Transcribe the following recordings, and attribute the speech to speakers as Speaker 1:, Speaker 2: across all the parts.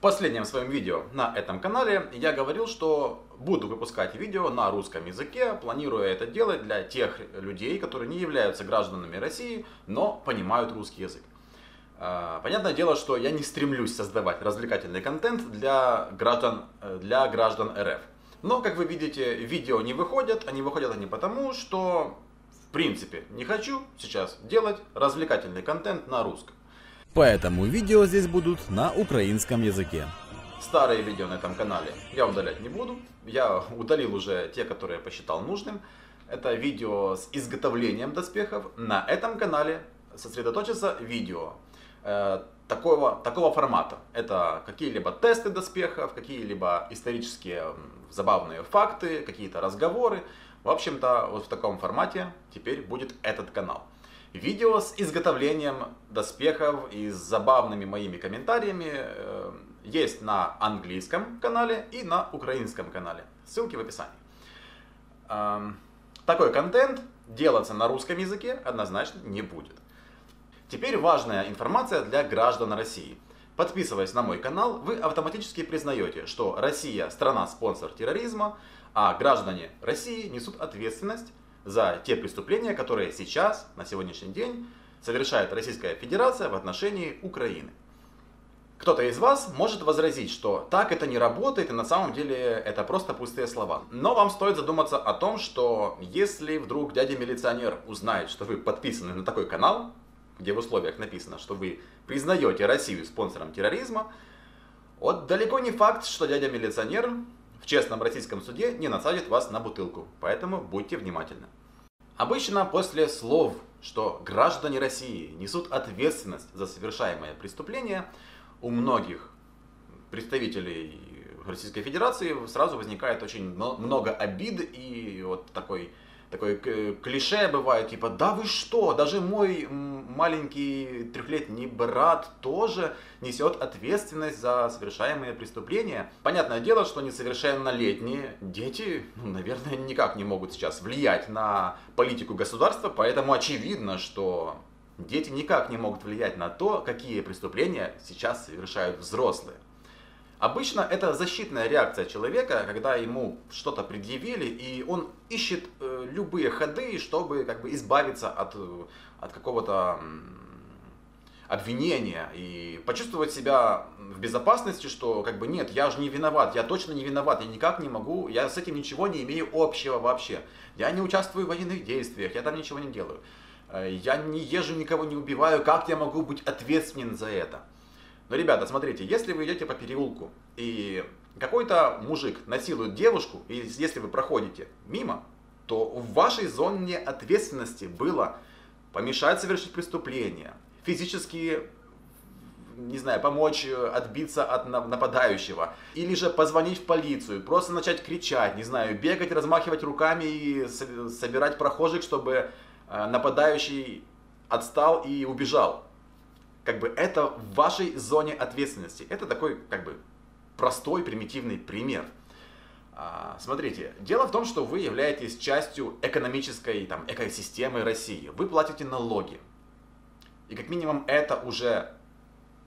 Speaker 1: последнем своем видео на этом канале я говорил, что буду выпускать видео на русском языке, планируя это делать для тех людей, которые не являются гражданами России, но понимают русский язык. Понятное дело, что я не стремлюсь создавать развлекательный контент для граждан РФ. Но, как вы видите, видео не выходят. Они выходят потому, что, в принципе, не хочу сейчас делать развлекательный контент на русском.
Speaker 2: Поэтому видео здесь будут на украинском языке.
Speaker 1: Старые видео на этом канале я удалять не буду. Я удалил уже те, которые я посчитал нужным. Это видео с изготовлением доспехов. На этом канале сосредоточится видео такого формата. Это какие-либо тесты доспехов, какие-либо исторические забавные факты, какие-то разговоры. В общем-то, вот в таком формате теперь будет этот канал. Видео с изготовлением доспехов и с забавными моими комментариями есть на английском канале и на украинском канале. Ссылки в описании. Такой контент делаться на русском языке однозначно не будет. Теперь важная информация для граждан России. Подписываясь на мой канал, вы автоматически признаете, что Россия страна-спонсор терроризма, а граждане России несут ответственность за те преступления, которые сейчас, на сегодняшний день, совершает Российская Федерация в отношении Украины. Кто-то из вас может возразить, что так это не работает и на самом деле это просто пустые слова. Но вам стоит задуматься о том, что если вдруг дядя-милиционер узнает, что вы подписаны на такой канал, где в условиях написано, что вы признаете Россию спонсором терроризма, вот далеко не факт, что дядя-милиционер в честном российском суде не насадит вас на бутылку. Поэтому будьте внимательны. Обычно после слов, что граждане России несут ответственность за совершаемое преступление, у многих представителей Российской Федерации сразу возникает очень много обид и вот такое клише бывает, типа, да вы что, даже мой маленький трехлетний брат тоже несет ответственность за совершаемые преступления. Понятное дело, что несовершеннолетние дети, наверное, никак не могут сейчас влиять на политику государства, поэтому очевидно, что дети никак не могут влиять на то, какие преступления сейчас совершают взрослые. Обычно это защитная реакция человека, когда ему что-то предъявили, и он ищет любые ходы, чтобы избавиться от какого-то обвинения и почувствовать себя в безопасности, что нет, я же не виноват, я точно не виноват, я никак не могу, я с этим ничего не имею общего вообще. Я не участвую в военных действиях, я там ничего не делаю. Я не езжу, никого не убиваю, как я могу быть ответственен за это? Но, ребята, смотрите, если вы идете по переулку, и какой-то мужик насилует девушку, и если вы проходите мимо, то в вашей зоне ответственности было помешать совершить преступление, физически, не знаю, помочь отбиться от нападающего, или же позвонить в полицию, просто начать кричать, не знаю, бегать, размахивать руками и собирать прохожих, чтобы нападающий отстал и убежал. Это в вашей зоне ответственности. Это такой, простой, примитивный пример. Смотрите, дело в том, что вы являетесь частью экономической экосистемы России. Вы платите налоги. И как минимум это уже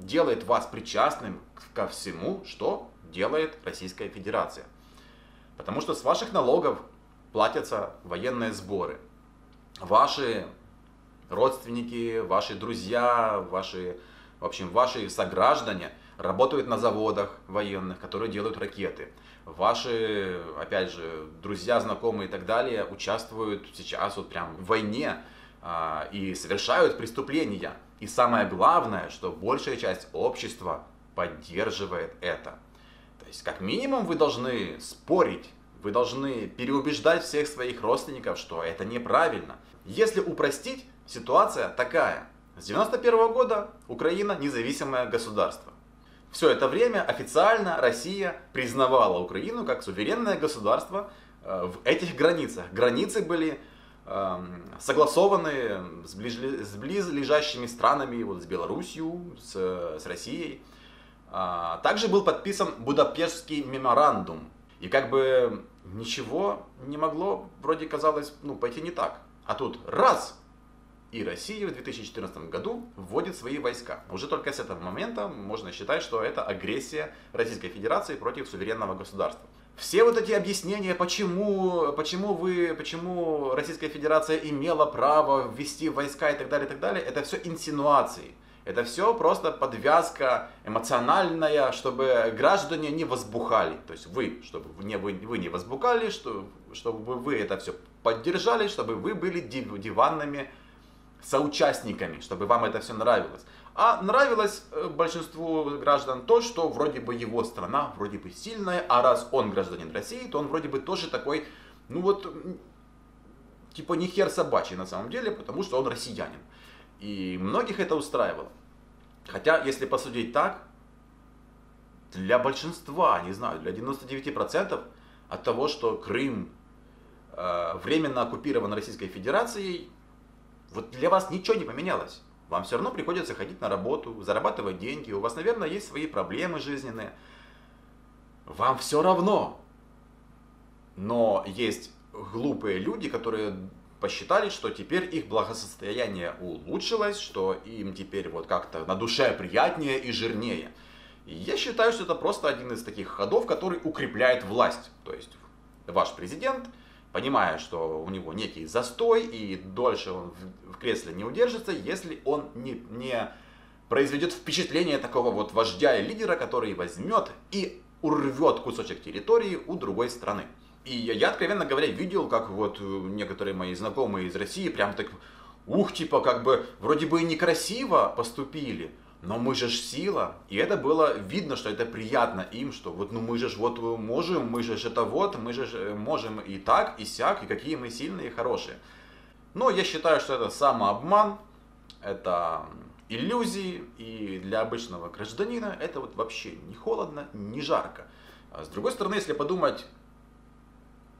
Speaker 1: делает вас причастным ко всему, что делает Российская Федерация. Потому что с ваших налогов платятся военные сборы. Ваши родственники, ваши друзья, ваши сограждане работают на заводах военных, которые делают ракеты. Ваши, опять же, друзья, знакомые и так далее участвуют сейчас прям в войне и совершают преступления. И самое главное, что большая часть общества поддерживает это. То есть, как минимум, вы должны спорить, вы должны переубеждать всех своих родственников, что это неправильно. Если упростить, ситуация такая. С 1991 года Украина независимое государство. Все это время официально Россия признавала Украину как суверенное государство в этих границах. Границы были согласованы с близлежащими странами, с Белоруссией, с Россией. Также был подписан Будапештский меморандум. И ничего не могло, вроде казалось, пойти не так. А тут раз! И Россия в 2014 году вводит свои войска. Уже только с этого момента можно считать, что это агрессия Российской Федерации против суверенного государства. Все вот эти объяснения, почему Российская Федерация имела право ввести войска и так далее, это все инсинуации. Это все просто подвязка эмоциональная, чтобы граждане не возбухали. То есть чтобы вы не возбухали, чтобы вы это все поддержали, чтобы вы были диванными соучастниками, чтобы вам это все нравилось. А нравилось большинству граждан то, что вроде бы его страна вроде бы сильная, а раз он гражданин России, то он вроде бы тоже такой, ну вот, типа не хер собачий на самом деле, потому что он россиянин. И многих это устраивало. Хотя, если посудить так, для большинства, не знаю, для 99% от того, что Крым временно оккупирован Российской Федерацией, вот для вас ничего не поменялось. Вам все равно приходится ходить на работу, зарабатывать деньги, у вас, наверное, есть свои проблемы жизненные. Вам все равно. Но есть глупые люди, которые посчитали, что теперь их благосостояние улучшилось, что им теперь вот как-то на душе приятнее и жирнее. И я считаю, что это просто один из таких ходов, который укрепляет власть. То есть ваш президент, понимая, что у него некий застой и дольше он в кресле не удержится, если он не произведет впечатление такого вот вождя и лидера, который возьмет и урвет кусочек территории у другой страны. И я, откровенно говоря, видел, как вот некоторые мои знакомые из России прям так, типа как бы вроде бы и некрасиво поступили, но мы же ж сила. И это было видно, что это приятно им, что вот ну мы же ж вот можем, мы же ж это вот, мы же ж можем и так, и сяк, и какие мы сильные и хорошие. Но я считаю, что это самообман, это иллюзии, и для обычного гражданина это вот вообще не холодно, не жарко. А с другой стороны, если подумать,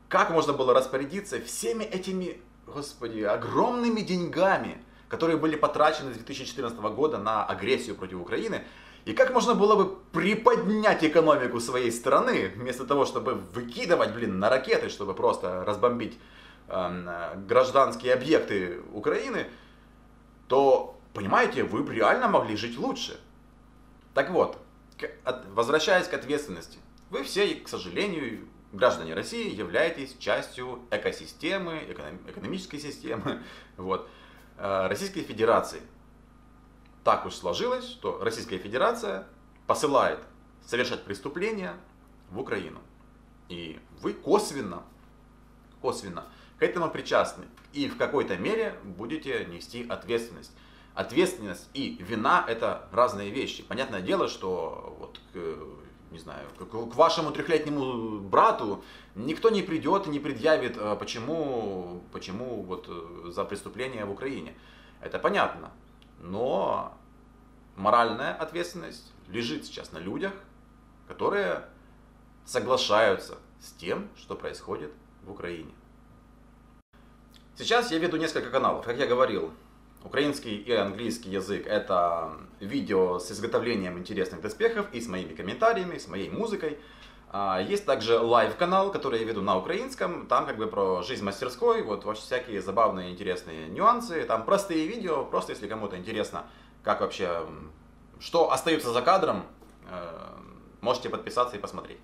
Speaker 1: как можно было распорядиться всеми этими, господи, огромными деньгами, которые были потрачены с 2014 года на агрессию против Украины, и как можно было бы приподнять экономику своей страны, вместо того, чтобы выкидывать, на ракеты, чтобы просто разбомбить гражданские объекты Украины, то, понимаете, вы бы реально могли жить лучше. Так вот, возвращаясь к ответственности, вы все, к сожалению, граждане России, являетесь частью экосистемы, экономической системы Российской Федерации. Так уж сложилось, что Российская Федерация посылает совершать преступления в Украину. И вы косвенно к этому причастны. И в какой-то мере будете нести ответственность. Ответственность и вина — это разные вещи. Понятное дело, что вот не знаю, к вашему 3-летнему брату никто не придет и не предъявит, почему вот за преступление в Украине. Это понятно. Но моральная ответственность лежит сейчас на людях, которые соглашаются с тем, что происходит в Украине. Сейчас я веду несколько каналов, как я говорил. Украинский и английский язык — это видео с изготовлением интересных доспехов и с моими комментариями, с моей музыкой. Есть также лайв-канал, который я веду на украинском, там как бы про жизнь мастерской, вот всякие забавные интересные нюансы, там простые видео, просто если кому-то интересно, как вообще, что остается за кадром, можете подписаться и посмотреть.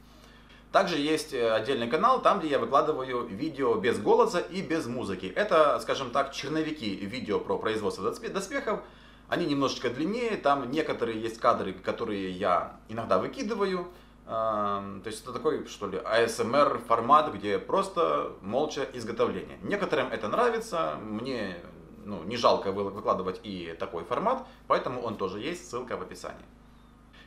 Speaker 1: Также есть отдельный канал, там где я выкладываю видео без голоса и без музыки. Это, скажем так, черновики видео про производство доспехов. Они немножечко длиннее, там некоторые есть кадры, которые я иногда выкидываю. То есть это такой, что ли, ASMR формат, где просто молча изготовление. Некоторым это нравится, мне не жалко выкладывать и такой формат, поэтому он тоже есть, ссылка в описании.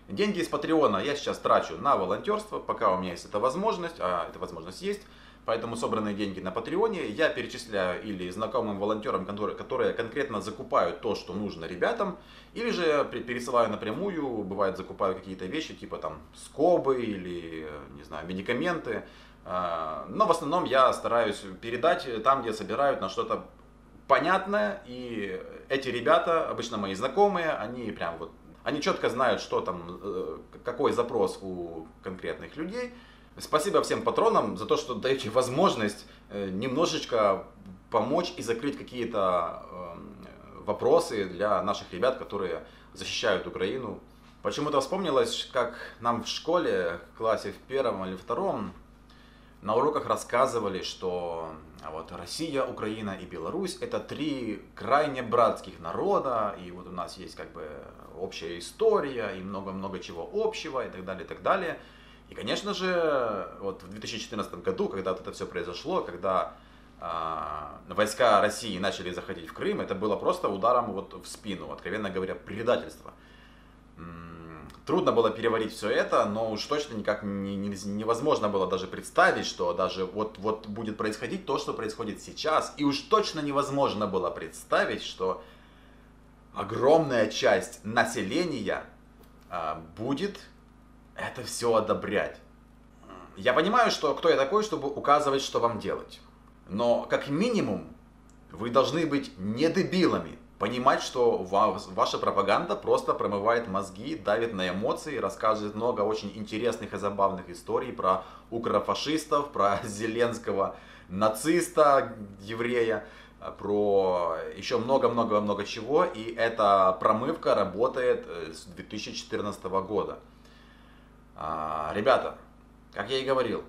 Speaker 1: Деньги из Патреона я сейчас трачу на волонтерство, пока у меня есть эта возможность, а эта возможность есть. Поэтому собранные деньги на Патреоне я перечисляю или знакомым волонтерам, которые конкретно закупают то, что нужно ребятам, или же пересылаю напрямую, бывает закупаю какие-то вещи, типа там скобы или, не знаю, медикаменты. Но в основном я стараюсь передать там, где собирают на что-то понятное, и эти ребята, обычно мои знакомые, они четко знают, что там, какой запрос у конкретных людей. Спасибо всем патронам за то, что даете возможность немножечко помочь и закрыть какие-то вопросы для наших ребят, которые защищают Украину. Почему-то вспомнилось, как нам в школе, в классе в первом или втором, на уроках рассказывали, что вот Россия, Украина и Беларусь — это три крайне братских народа, и вот у нас есть как бы общая история, и много-много чего общего, и так далее, и так далее. И, конечно же, вот в 2014 году, когда вот это все произошло, когда войска России начали заходить в Крым, это было просто ударом вот в спину, откровенно говоря, предательство. Трудно было переварить все это, но уж точно никак невозможно было даже представить, что даже вот будет происходить то, что происходит сейчас. И уж точно невозможно было представить, что огромная часть населения будет это все одобрять. Я понимаю, что кто я такой, чтобы указывать, что вам делать. Но как минимум вы должны быть не дебилами. Понимать, что ваша пропаганда просто промывает мозги, давит на эмоции, рассказывает много очень интересных и забавных историй про укрофашистов, про Зеленского нациста, еврея, про еще много-много-много чего. И эта промывка работает с 2014 года. Ребята, как я и говорил,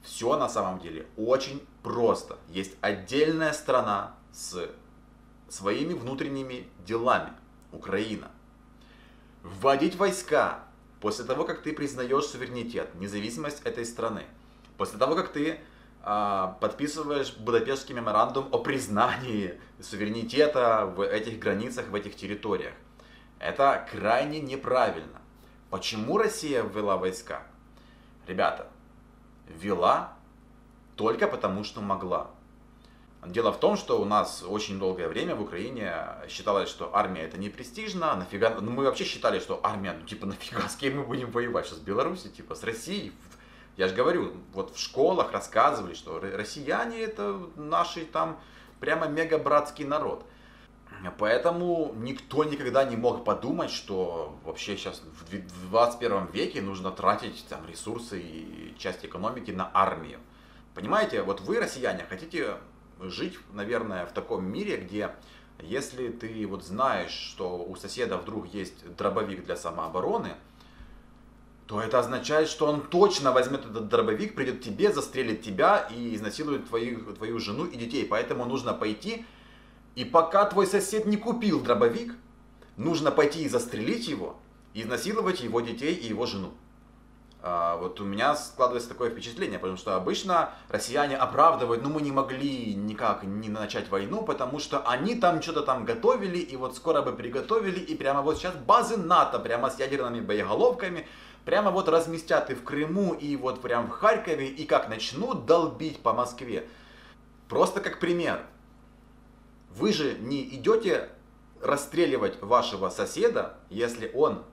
Speaker 1: все на самом деле очень просто. Есть отдельная страна с своими внутренними делами. Украина. Вводить войска после того, как ты признаешь суверенитет, независимость этой страны. После того, как ты подписываешь Будапештский меморандум о признании суверенитета в этих границах, в этих территориях. Это крайне неправильно. Почему Россия ввела войска? Ребята, ввела только потому, что могла. Дело в том, что у нас очень долгое время в Украине считалось, что армия это не престижно, нафига, ну мы вообще считали, что армия, ну типа нафига, с кем мы будем воевать, что с Беларусью, типа с Россией. Я же говорю, вот в школах рассказывали, что россияне это наши там прямо мега-братский народ. Поэтому никто никогда не мог подумать, что вообще сейчас в 21 веке нужно тратить там ресурсы и часть экономики на армию. Понимаете, вот вы, россияне, хотите жить, наверное, в таком мире, где если ты вот знаешь, что у соседа вдруг есть дробовик для самообороны, то это означает, что он точно возьмет этот дробовик, придет к тебе, застрелит тебя и изнасилует твою жену и детей. Поэтому нужно пойти, и пока твой сосед не купил дробовик, нужно пойти и застрелить его, и изнасиловать его детей и его жену. Вот у меня складывается такое впечатление, потому что обычно россияне оправдывают, ну мы не могли никак не начать войну, потому что они там что-то там готовили, и вот скоро бы приготовили, и прямо вот сейчас базы НАТО, прямо с ядерными боеголовками, прямо вот разместят и в Крыму, и вот прям в Харькове, и как начнут долбить по Москве. Просто как пример. Вы же не идете расстреливать вашего соседа, если он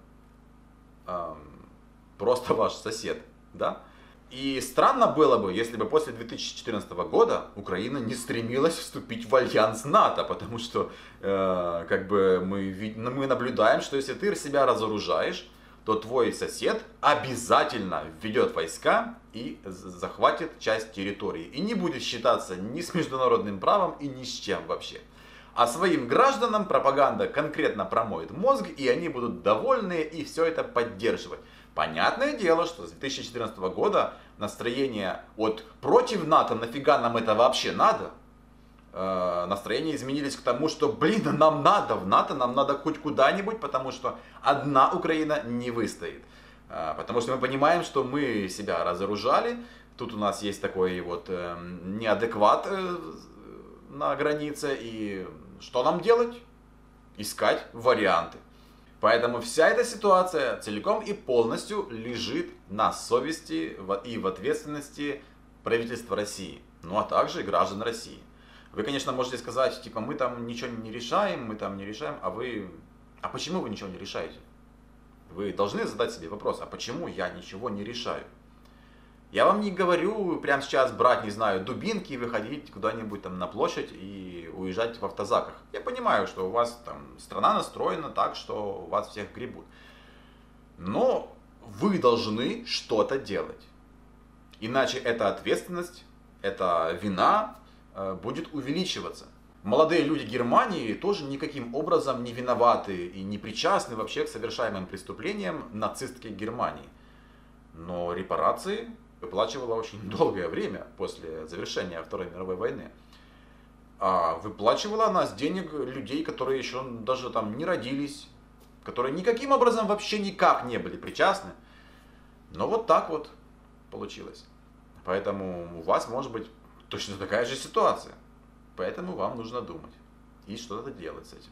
Speaker 1: просто ваш сосед, да? И странно было бы, если бы после 2014 года Украина не стремилась вступить в альянс НАТО, потому что как бы мы наблюдаем, что если ты себя разоружаешь, то твой сосед обязательно введет войска и захватит часть территории. И не будет считаться ни с международным правом и ни с чем вообще. А своим гражданам пропаганда конкретно промоет мозг, и они будут довольны и все это поддерживать. Понятное дело, что с 2014 года настроение от против НАТО, нафига нам это вообще надо, настроения изменились к тому, что, блин, нам надо, в НАТО нам надо хоть куда-нибудь, потому что одна Украина не выстоит. Потому что мы понимаем, что мы себя разоружали, тут у нас есть такой вот неадекват на границе, и что нам делать? Искать варианты. Поэтому вся эта ситуация целиком и полностью лежит на совести и в ответственности правительства России, ну а также и граждан России. Вы, конечно, можете сказать, типа, мы там ничего не решаем, а почему вы ничего не решаете? Вы должны задать себе вопрос, а почему я ничего не решаю? Я вам не говорю прямо сейчас брать, не знаю, дубинки и выходить куда-нибудь там на площадь и уезжать в автозаках. Я понимаю, что у вас там страна настроена так, что вас всех гребут. Но вы должны что-то делать. Иначе эта ответственность, эта вина будет увеличиваться. молодые люди Германии тоже никаким образом не виноваты и не причастны вообще к совершаемым преступлениям нацистской Германии. Но репарации выплачивала очень долгое время после завершения Второй мировой войны. А выплачивала она с денег людей, которые еще даже там не родились, которые никаким образом вообще никак не были причастны. Но вот так вот получилось. Поэтому у вас может быть точно такая же ситуация. Поэтому вам нужно думать и что-то делать с этим.